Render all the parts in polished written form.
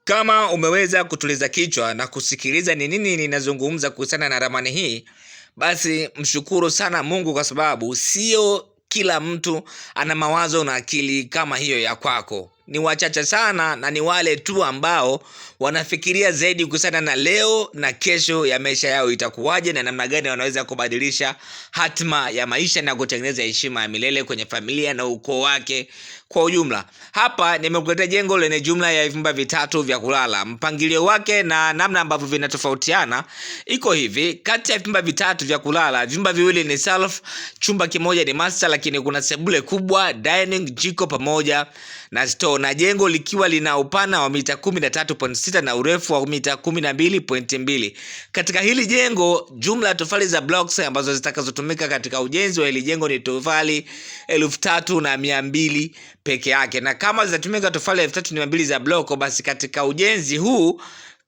Kama umeweza kutuliza kichwa na kusikiliza ni nini ninazungumza kuhusiana na ramani hii, basi mshukuru sana Mungu, kwa sababu sio kila mtu ana mawazo na akili kama hiyo ya kwako. Ni wachache sana, na ni wale tu ambao wanafikiria zaidi kuhusiana na leo na kesho ya maisha yao itakuwaje, na namna gani wanaweza kubadilisha hatima ya maisha na kutengeneza heshima ya milele kwenye familia na ukoo wake kwa ujumla. Hapa nimekuletea jengo lenye jumla ya vyumba vitatu vya kulala. Mpangilio wake na namna ambavyo vinatofautiana iko hivi: kati ya vyumba vitatu vya kulala, vyumba viwili ni self, chumba kimoja ni master, lakini kuna sebule kubwa, dining, jiko pamoja na store, na jengo likiwa lina upana wa mita 13.6 na urefu wa mita 12.2. Katika hili jengo, jumla ya tofali za blocks ambazo zitakazotumika katika ujenzi wa hili jengo ni tofali 3200 peke yake. Na kama zitatumika tofali 3200 za block, basi katika ujenzi huu,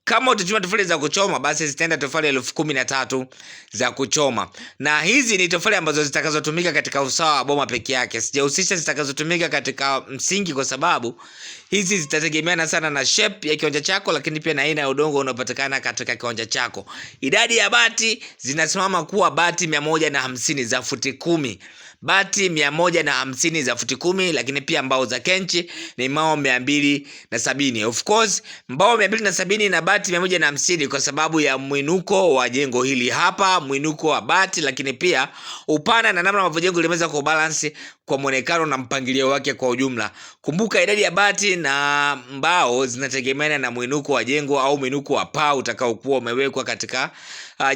kama utatumia tofali za kuchoma, basi zitaenda tofali 1013 za kuchoma. Na hizi ni tofali ambazo zitakazotumika katika usawa wa boma peke yake. Sijahusisha zitakazotumika katika msingi, kwa sababu hizi zitategemeana sana na shape ya kiwanja chako, lakini pia na aina ya udongo unaopatikana katika kiwanja chako. Idadi ya bati zinasimama kuwa bati 150 za futi 10. Bati 150 za futi 10, lakini pia mbao za kenchi ni mbao 270. Of course, mbao 270 na bati 150 kwa sababu ya mwinuko wa jengo hili hapa, mwinuko wa bati, lakini pia upana na namna ambavyo jengo limeweza kubalance kwa muonekano na mpangilio wake kwa ujumla. Kumbuka, idadi ya bati na mbao zinategemeana na mwinuko wa jengo au mwinuko wa paa utakaokuwa umewekwa katika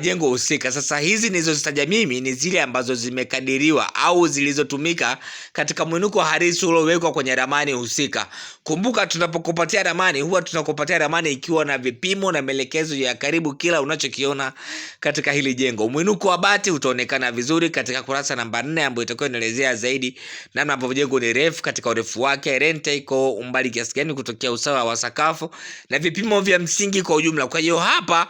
jengo husika. Sasa hizi nilizozitaja mimi ni zile ambazo zimekadiriwa au zilizotumika katika mwinuko halisi uliowekwa kwenye ramani husika. Kumbuka, tunapokupatia ramani huwa tunakupatia ramani ikiwa na vipimo na maelekezo ya karibu kila unachokiona katika hili jengo. Mwinuko wa bati utaonekana vizuri katika kurasa namba 4 ambayo itakuwa inaelezea zaidi namna ambavyo jengo ni refu katika urefu wake, renta iko umbali kiasi gani kutokea usawa wa sakafu, na vipimo vya msingi kwa ujumla. Kwa hiyo hapa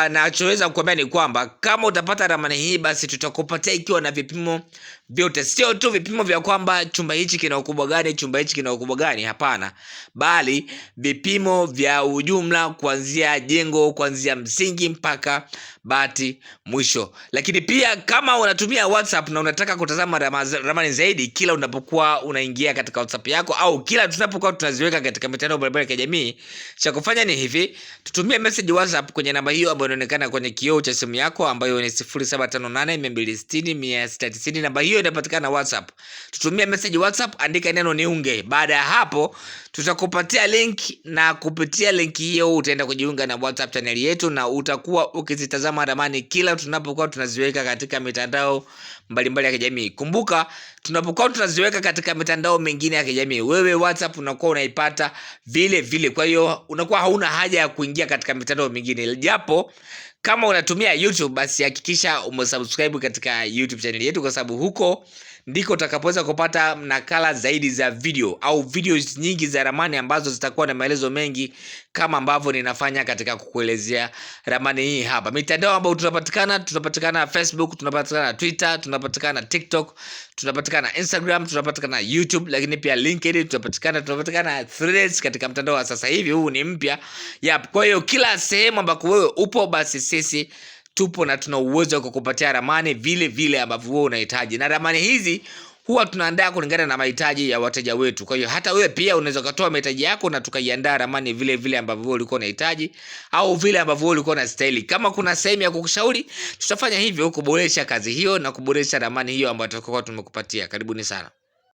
nachoweza kukwambia ni kwamba kama utapata ramani hii, basi tutakupatia ikiwa na vipimo vyote, sio tu vipimo vya kwamba chumba hichi kina ukubwa gani, chumba hichi kina ukubwa gani, hapana, bali vipimo vya ujumla, kuanzia jengo, kuanzia msingi mpaka bati mwisho. Lakini pia kama unatumia WhatsApp na unataka kutazama ramani zaidi kila unapokuwa unaingia katika WhatsApp yako, au kila tunapokuwa tunaziweka katika mitandao mbalimbali ya kijamii, cha kufanya ni hivi: tutumie message WhatsApp kwenye namba hiyo ambayo inaonekana kwenye kioo cha simu yako, ambayo ni 0758260690. Namba hiyo inapatikana WhatsApp. Tutumie message WhatsApp, andika neno niunge. Baada ya hapo tutakupatia link, na kupitia link hiyo utaenda kujiunga na WhatsApp channel yetu, na utakuwa ukizitazama ramani kila tunapokuwa tunaziweka katika mitandao mbalimbali ya kijamii. Kumbuka, tunapokuwa tunaziweka katika mitandao mingine ya kijamii, wewe WhatsApp unakuwa unaipata vile vile. Kwa hiyo unakuwa hauna haja ya kuingia katika mitandao mingine. Japo kama unatumia YouTube, basi hakikisha umesubscribe katika YouTube channel yetu, kwa sababu huko ndiko utakapoweza kupata nakala zaidi za video au videos nyingi za ramani ambazo zitakuwa na maelezo mengi, kama ambavyo ninafanya katika kukuelezea ramani hii hapa. Mitandao ambayo tunapatikana Facebook, tunapatikana Twitter, tunapatikana TikTok, tunapatikana Instagram, tunapatikana YouTube, lakini pia LinkedIn, tunapatikana Threads katika mtandao wa sasa hivi, huu ni mpya. Kwa hiyo kila sehemu ambako wewe upo, basi sisi tupo na tuna uwezo wa kukupatia ramani vile vile ambavyo wewe unahitaji. Na ramani hizi huwa tunaandaa kulingana na mahitaji ya wateja wetu. Kwa hiyo hata wewe pia unaweza kutoa mahitaji yako na tukaiandaa ramani vile vile ambavyo wewe ulikuwa unahitaji, au vile ambavyo wewe ulikuwa unastahili. Kama kuna sehemu ya kukushauri, tutafanya hivyo kuboresha kazi hiyo na kuboresha ramani hiyo ambayo tutakuwa tumekupatia. Karibuni sana.